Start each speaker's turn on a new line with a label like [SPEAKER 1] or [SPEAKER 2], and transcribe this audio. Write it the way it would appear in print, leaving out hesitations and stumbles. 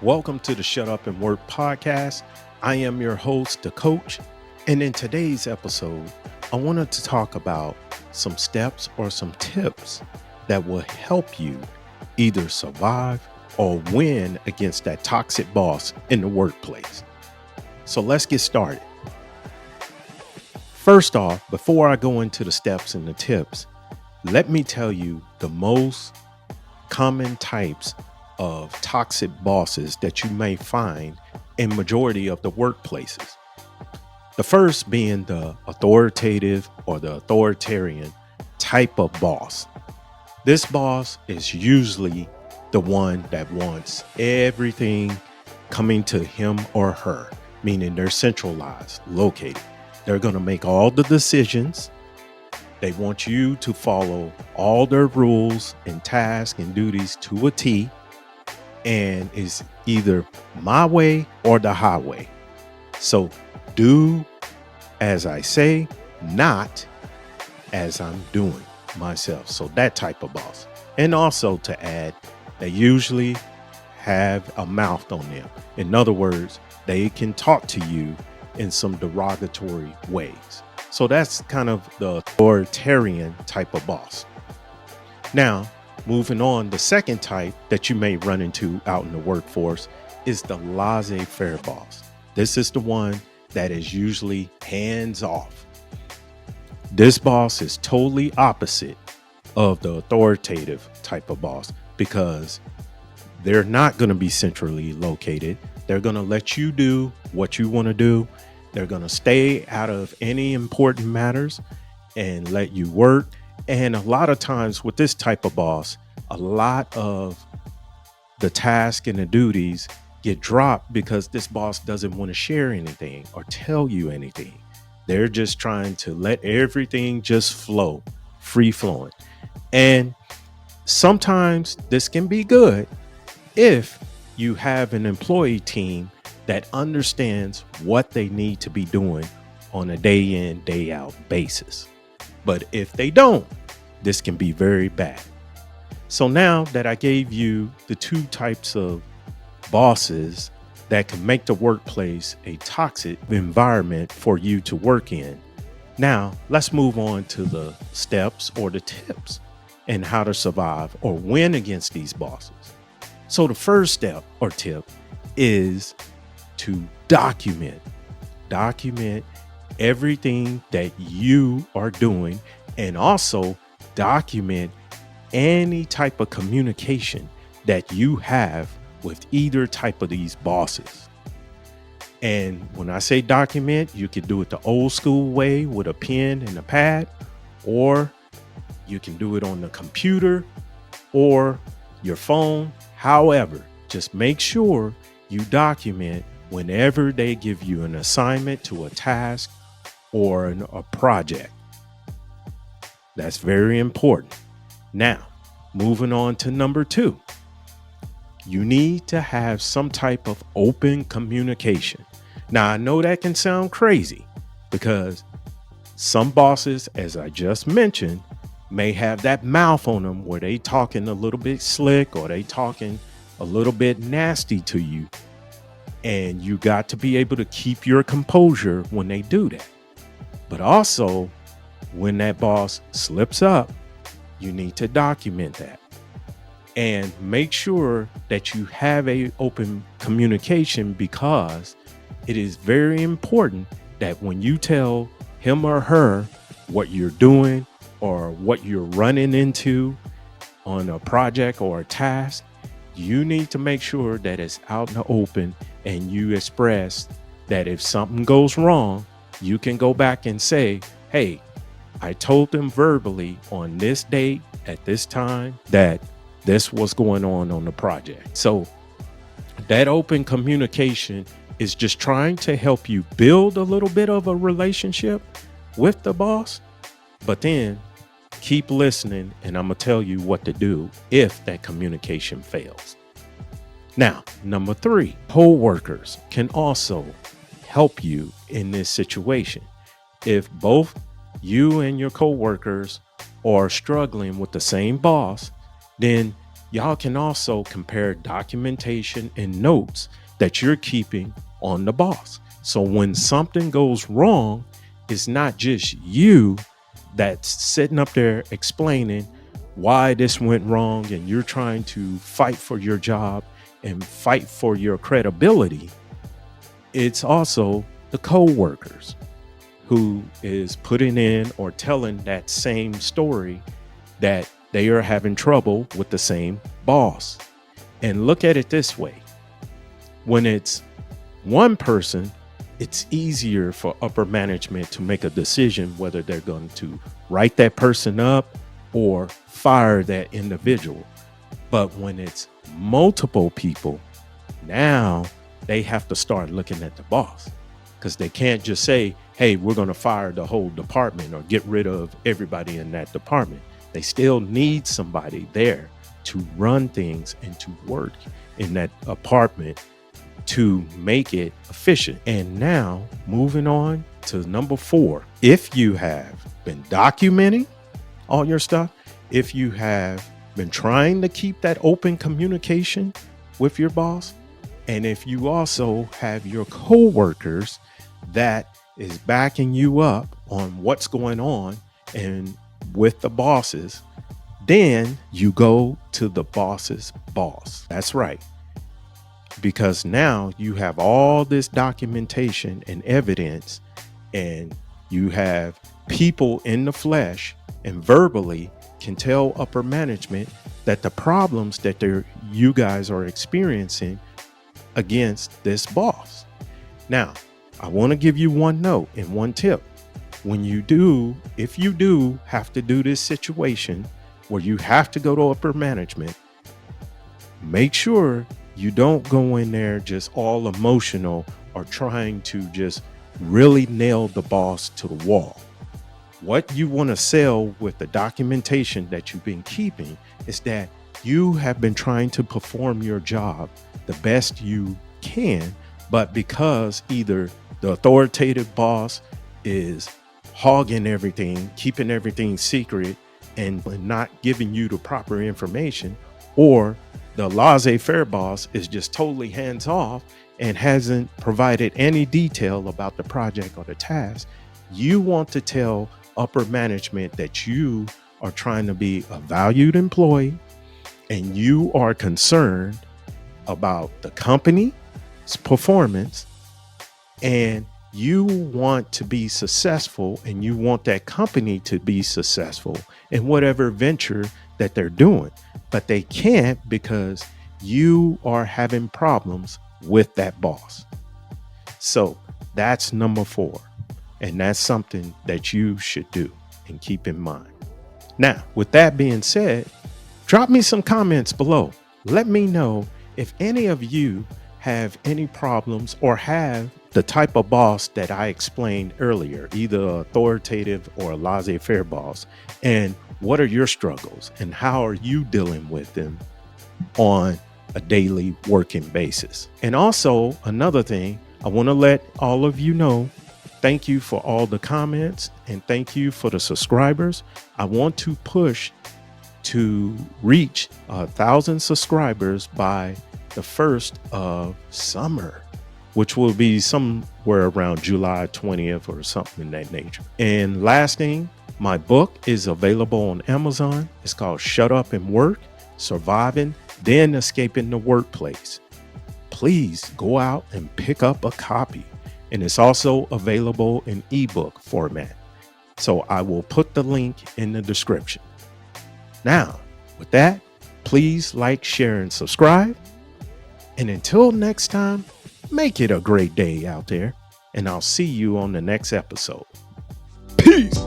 [SPEAKER 1] Welcome to the Shut Up and Work podcast. I am your host, the coach. And in today's episode, I wanted to talk about some steps or some tips that will help you either survive or win against that toxic boss in the workplace. So let's get started. First off, before I go into the steps and the tips, let me tell you the most common types of toxic bosses that you may find in majority of the workplaces. The first being the authoritative or the authoritarian type of boss. This boss is usually the one that wants everything coming to him or her, meaning they're centralized, located. They're going to make all the decisions. They want you to follow all their rules and tasks and duties to a T. And it's either my way or the highway. So do as I say, not as I'm doing myself. So that type of boss. And also to add, they usually have a mouth on them. In other words, they can talk to you in some derogatory ways. So that's kind of the authoritarian type of boss. Now, moving on, the second type that you may run into out in the workforce is the laisse faire boss. This is the one that is usually hands off. This boss is totally opposite of the authoritative type of boss because they're not going to be centrally located. They're going to let you do what you want to do. They're going to stay out of any important matters and let you work. And a lot of times with this type of boss, a lot of the tasks and the duties get dropped because this boss doesn't want to share anything or tell you anything. They're just trying to let everything just flow, free flowing. And sometimes this can be good if you have an employee team that understands what they need to be doing on a day in, day out basis. But if they don't, this can be very bad. So now that I gave you the two types of bosses that can make the workplace a toxic environment for you to work in, now let's move on to the steps or the tips and how to survive or win against these bosses. So the first step or tip is to document everything that you are doing, and also document any type of communication that you have with either type of these bosses. And when I say document, you can do it the old school way with a pen and a pad, or you can do it on the computer or your phone. However, just make sure you document whenever they give you an assignment to a task or a project. That's very important. Now, moving on to number 2, you need to have some type of open communication. Now, I know that can sound crazy because some bosses, as I just mentioned, may have that mouth on them where they talking a little bit slick or they talking a little bit nasty to you. And you got to be able to keep your composure when they do that. But also, when that boss slips up, you need to document that and make sure that you have a open communication, because it is very important that when you tell him or her what you're doing or what you're running into on a project or a task, you need to make sure that it's out in the open and you express that if something goes wrong, you can go back and say, hey, I told them verbally on this date at this time that this was going on the project. So that open communication is just trying to help you build a little bit of a relationship with the boss, but then keep listening, and I'm going to tell you what to do if that communication fails. Now, number 3, co-workers can also help you in this situation. If both you and your co-workers are struggling with the same boss, then Y'all can also compare documentation and notes that you're keeping on the boss. So when something goes wrong, it's not just you that's sitting up there explaining why this went wrong and you're trying to fight for your job and fight for your credibility. It's also the co-workers who is putting in or telling that same story that they are having trouble with the same boss. And look at it this way. When it's one person, it's easier for upper management to make a decision whether they're going to write that person up or fire that individual. But when it's multiple people, now they have to start looking at the boss, because they can't just say, hey, we're going to fire the whole department or get rid of everybody in that department. They still need somebody there to run things and to work in that apartment to make it efficient. And now moving on to number 4, if you have been documenting all your stuff, if you have been trying to keep that open communication with your boss, and if you also have your coworkers that is backing you up on what's going on and with the bosses, then you go to the boss's boss. That's right. Because now you have all this documentation and evidence, and you have people in the flesh and verbally can tell upper management that the problems that you guys are experiencing against this boss. Now, I want to give you one note and one tip. If you do have to do this situation where you have to go to upper management, make sure you don't go in there just all emotional or trying to just really nail the boss to the wall. What you want to sell with the documentation that you've been keeping is that you have been trying to perform your job the best you can, but because either the authoritative boss is hogging everything, keeping everything secret, and not giving you the proper information, or the laissez faire boss is just totally hands off and hasn't provided any detail about the project or the task, you want to tell upper management that you are trying to be a valued employee and you are concerned about the company's performance, and you want to be successful and you want that company to be successful in whatever venture that they're doing, but they can't because you are having problems with that boss. So that's number 4. And that's something that you should do and keep in mind. Now, with that being said, drop me some comments below. Let me know if any of you have any problems or have the type of boss that I explained earlier, either authoritative or a laissez-faire boss, and what are your struggles and how are you dealing with them on a daily working basis. And also another thing, I want to let all of you know, thank you for all the comments and thank you for the subscribers. I want to push to reach 1,000 subscribers by the 1st of summer, which will be somewhere around July 20th or something in that nature. And last thing, my book is available on Amazon. It's called Shut Up and Work, Surviving, Then Escaping the Workplace. Please go out and pick up a copy. And it's also available in ebook format. So I will put the link in the description. Now, with that, please like, share, and subscribe. And until next time, make it a great day out there. And I'll see you on the next episode. Peace.